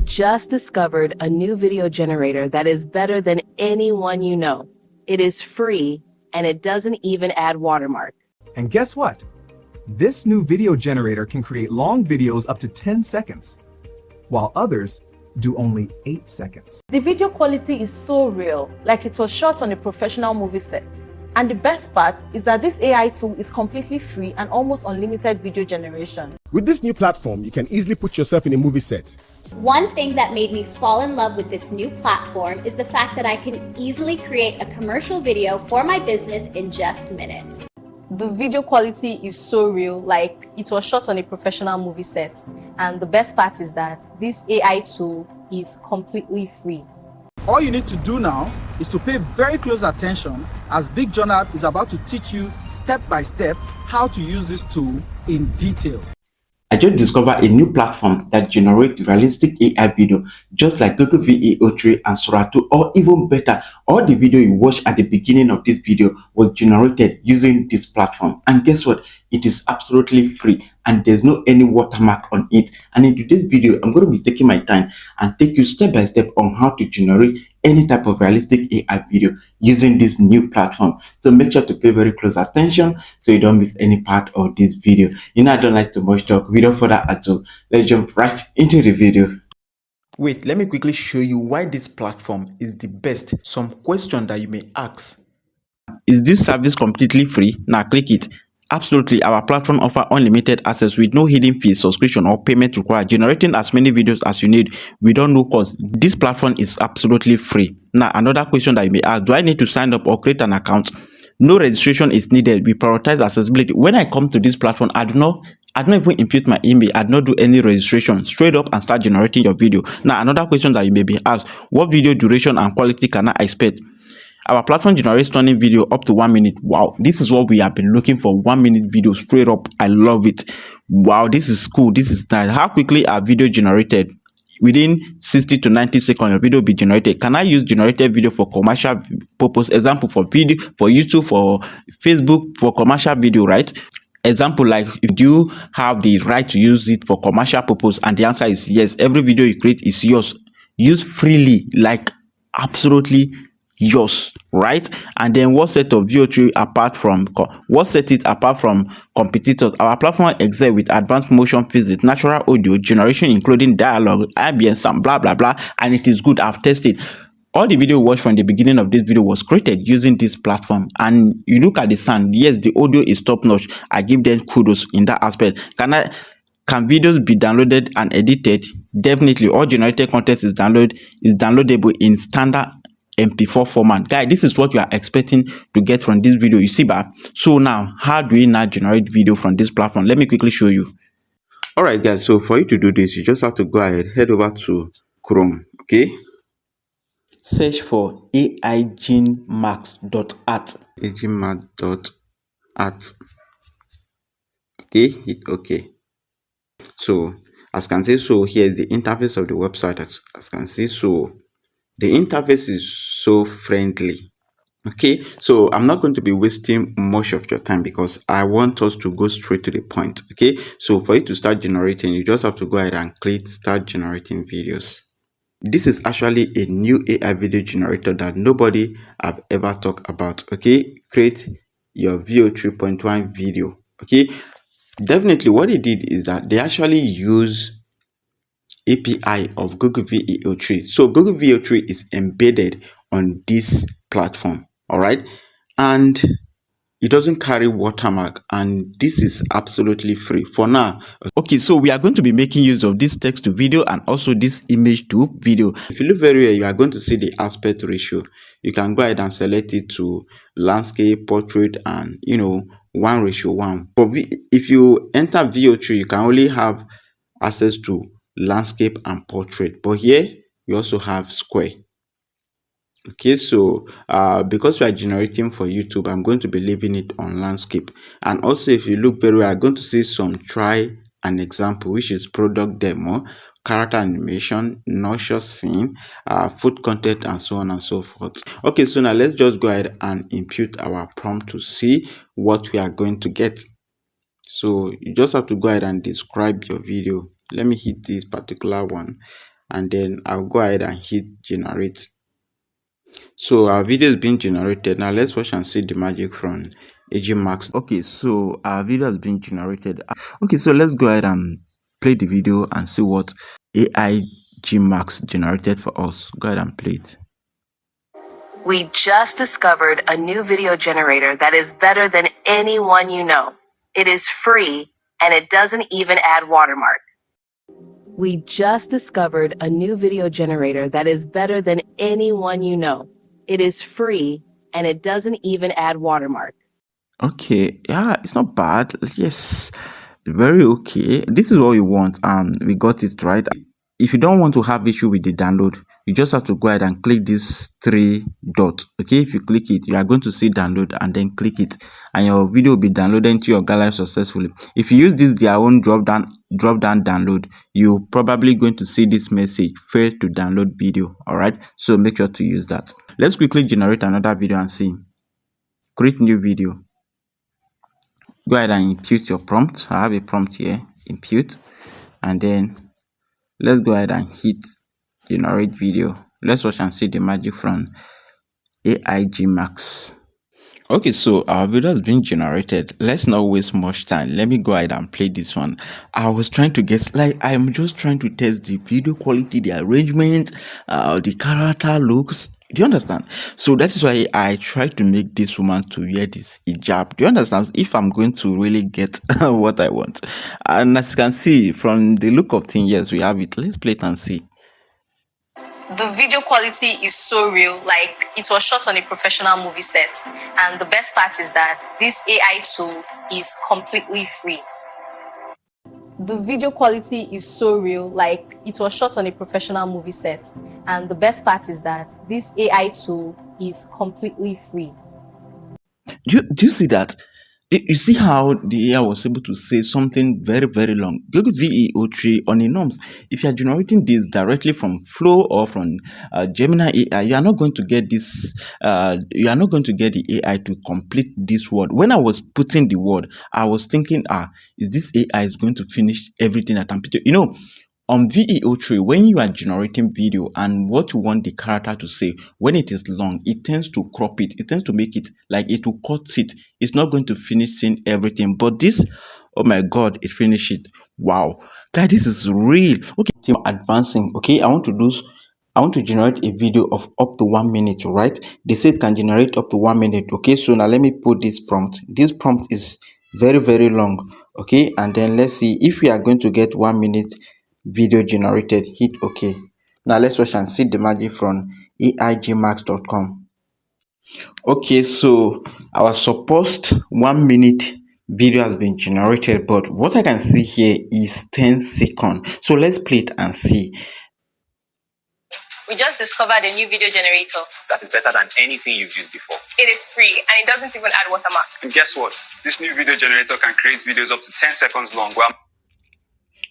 just discovered a new video generator that is better than anyone you know. It is free and it doesn't even add watermark. And guess what? This new video generator can create long videos up to 10 seconds, while others do only 8 seconds. The video quality is so real, like it was shot on a professional movie set. And the best part is that this AI tool is completely free and almost unlimited video generation. With this new platform, you can easily put yourself in a movie set. One thing that made me fall in love with this new platform is the fact that I can easily create a commercial video for my business in just minutes. The video quality is so real, like it was shot on a professional movie set. And the best part is that this AI tool is completely free. All you need to do now is to pay very close attention as Big John App is about to teach you step by step how to use this tool in detail. I just discovered a new platform that generates realistic AI video just like Google VEO 3 and SORA 2, or even better, all the video you watch at the beginning of this video was generated using this platform. And guess what? It is absolutely free and there's no any watermark on it. And in today's video, I'm going to be taking my time and take you step by step on how to generate any type of realistic AI video using this new platform. So make sure to pay very close attention so you don't miss any part of this video. You know, I don't like too much talk. Without further ado, let's jump right into the video. Wait, let me quickly show you why this platform is the best. Some question that you may ask. Is this service completely free? Now click it. Absolutely, our platform offers unlimited access with no hidden fees, subscription, or payment required, generating as many videos as you need without no cost. This platform is absolutely free. Now, another question that you may ask, do I need to sign up or create an account? No registration is needed. We prioritize accessibility. When I come to this platform, I do not even input my email. I do not do any registration. Straight up and start generating your video. Now, another question that you may be asked, what video duration and quality can I expect? Our platform generates stunning video up to 1 minute. Wow, this is what we have been looking for. 1 minute video straight up. I love it. Wow, this is cool. This is nice. How quickly are video generated? Within 60 to 90 seconds, your video will be generated. Can I use generated video for commercial purpose? Example, for video, for YouTube, for Facebook, for commercial video, right? Example, like if you have the right to use it for commercial purpose, and the answer is yes. Every video you create is yours. Use freely, like absolutely yours, right? And then what set of VO3 apart from competitors? Our platform excels with advanced motion physics, natural audio generation, including dialogue, ambience, and blah blah blah, and it is good. I've tested. All the video watched from the beginning of this video was created using this platform. And you look at the sound, yes, the audio is top notch. I give them kudos in that aspect. Can videos be downloaded and edited? Definitely. All generated content is downloadable in standard MP4 format. Guys, this is what you are expecting to get from this video. You see that? So now, how do we now generate video from this platform? Let me quickly show you. All right, guys. So for you to do this, you just have to go ahead, head over to Chrome. Okay. Search for AigenMax.art. AigenMax.art. Okay. Hit OK. So as you can see, so here is the interface of the website. As you can see, so the interface is so friendly. Okay, so I'm not going to be wasting much of your time because I want us to go straight to the point. Okay, so for you to start generating, you just have to go ahead and click start generating videos. This is actually a new AI video generator that nobody have ever talked about. Okay, create your VEO 3.1 video. Okay, definitely what they did is that they actually use API of Google VEO 3. So Google VEO 3 is embedded on this platform, all right, and it doesn't carry watermark, and this is absolutely free for now. Okay, so we are going to be making use of this text to video and also this image to video. If you look very well, you are going to see the aspect ratio. You can go ahead and select it to landscape, portrait, and 1:1. But if you enter VEO 3, you can only have access to landscape and portrait, but here you also have square. Okay, so because we are generating for YouTube, I'm going to be leaving it on landscape. And also, if you look very well, I'm going to see some try an example, which is product demo, character animation, nurture scene, food content, and so on and so forth. Okay, so now let's just go ahead and input our prompt to see what we are going to get. So you just have to go ahead and describe your video. Let me hit this particular one. and then I'll go ahead and hit generate. So our video is being generated. Now let's watch and see the magic from AigenMax. Okay, so our video has been generated. Okay, so let's go ahead and play the video and see what AigenMax generated for us. Go ahead and play it. We just discovered a new video generator that is better than anyone you know. It is free and it doesn't even add watermark. We just discovered a new video generator that is better than anyone you know. It is free and it doesn't even add watermark. Okay, yeah, it's not bad. Yes, very okay. This is what we want, and we got it right. If you don't want to have issue with the download, you just have to go ahead and click this three dot. Okay, if you click it, you are going to see download, and then click it, and your video will be downloaded into your gallery successfully. If you use this their own drop down download, you're probably going to see this message: failed to download video. All right, so make sure to use that. Let's quickly generate another video and see. Create new video. Go ahead and input your prompt. I have a prompt here, input, and then let's go ahead and hit generate video. Let's watch and see the magic from AigenMax. Okay, so our video has been generated. Let's not waste much time. Let me go ahead and play this one. I was trying to guess, like, I'm just trying to test the video quality, the arrangement, the character looks. Do you understand? So that is why I tried to make this woman to wear this hijab. Do you understand? If I'm going to really get what I want. And as you can see from the look of things, yes, we have it. Let's play it and see. The video quality is so real, like it was shot on a professional movie set. And the best part is that this AI tool is completely free. The video quality is so real, like it was shot on a professional movie set. And the best part is that this AI tool is completely free. Do you see that? You see how the AI was able to say something very, very long. Google VEO tree on the norms. If you are generating this directly from Flow or from Gemini AI, you are not going to get this. You are not going to get the AI to complete this word. When I was putting the word, I was thinking, is this AI is going to finish everything that I'm putting? You know, on VEO tree, when you are generating video and what you want the character to say, when it is long, it tends to crop it. It tends to make it like it will cut it. It's not going to finish saying everything. But this, oh my God, it finished it. Wow. Guys, this is real. Okay, team advancing. Okay, I want to generate a video of up to 1 minute, right? They say it can generate up to 1 minute. Okay, so now let me put this prompt. This prompt is very, very long. Okay, and then let's see if we are going to get 1 minute video generated. Hit OK. Now let's watch and see the magic from AigenMax.com. Okay, so our supposed 1 minute video has been generated, but what I can see here is 10 seconds. So let's play it and see. We just discovered a new video generator that is better than anything you've used before. It is free and it doesn't even add watermark. And guess what? This new video generator can create videos up to 10 seconds long.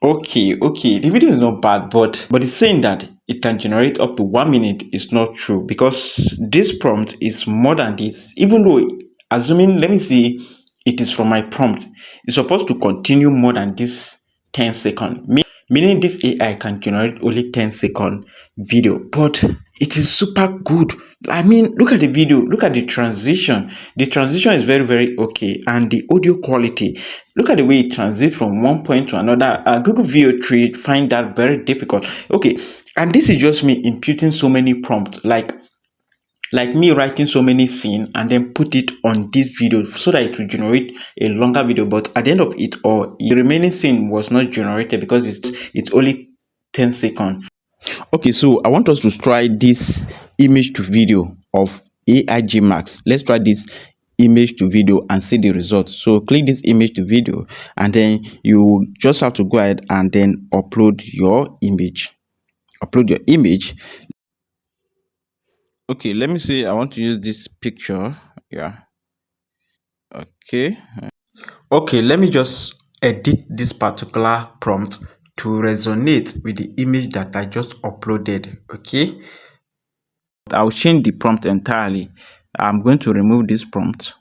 Okay, the video is not bad, but it's saying that it can generate up to 1 minute is not true, because this prompt is more than this. Even though, assuming, let me see, it is from my prompt, it's supposed to continue more than this 10 second, meaning this AI can generate only 10-second video, but it is super good. I mean, look at the video, look at the transition. The transition is very, very okay, and the audio quality, look at the way it transits from one point to another. Google VO3 find that very difficult. Okay, and this is just me imputing so many prompts, like me writing so many scenes and then put it on this video so that it will generate a longer video. But at the end of it all, the remaining scene was not generated because it's only 10 seconds. Okay, so I want us to try this image to video of AigenMax. Let's try this image to video and see the results. So click this image to video, and then you just have to go ahead and then upload your image. Okay, let me say I want to use this picture. Yeah. Okay, let me just edit this particular prompt to resonate with the image that I just uploaded. Okay, I'll change the prompt entirely. I'm going to remove this prompt.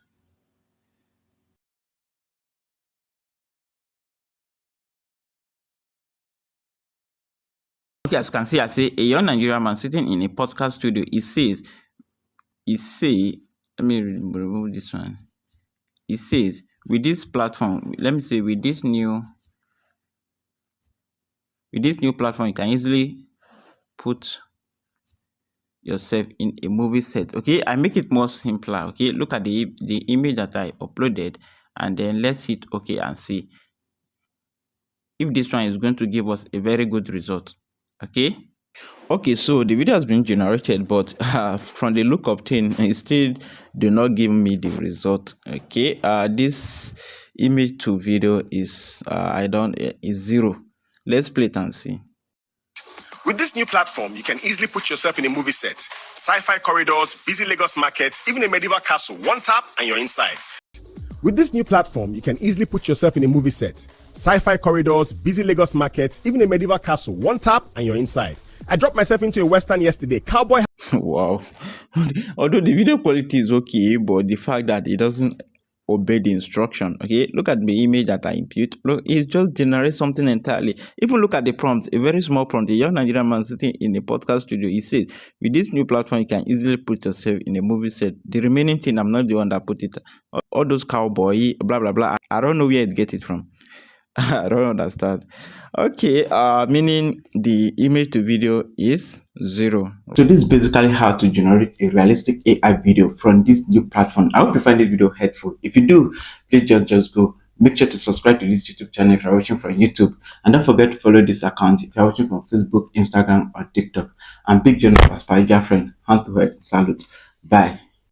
Okay, as you can see, I say a young Nigerian man sitting in a podcast studio. Let me remove this one. It says, with this platform, let me say with this new platform, you can easily put yourself in a movie set. Okay, I make it more simpler. Okay, look at the image that I uploaded, and then let's hit okay and see if this one is going to give us a very good result. Okay, so the video has been generated, but from the look of thing, it still do not give me the result. Okay, this image to video is is 0. Let's play it and see. With this new platform, you can easily put yourself in a movie set. Sci-fi corridors, busy Lagos markets, even a medieval castle. One tap and you're inside. With this new platform, you can easily put yourself in a movie set. Sci-fi corridors, busy Lagos markets, even a medieval castle. One tap and you're inside. I dropped myself into a western yesterday. Cowboy. Wow. Although the video quality is okay, but the fact that it doesn't obey the instruction. Okay, look at the image that I input. Look, it just generates something entirely. Even look at the prompt, a very small prompt. A young Nigerian man sitting in a podcast studio, he says, with this new platform, you can easily put yourself in a movie set. The remaining thing, I'm not the one that put it. All those cowboy, blah, blah, blah. I don't know where it get it from. I don't understand. Okay, meaning the image to video is 0. So this is basically how to generate a realistic AI video from this new platform. I hope you find this video helpful. If you do, please just go. Make sure to subscribe to this YouTube channel if you're watching from YouTube. And don't forget to follow this account if you're watching from Facebook, Instagram, or TikTok. And big John as Friend. Hand to head. Salute. Bye.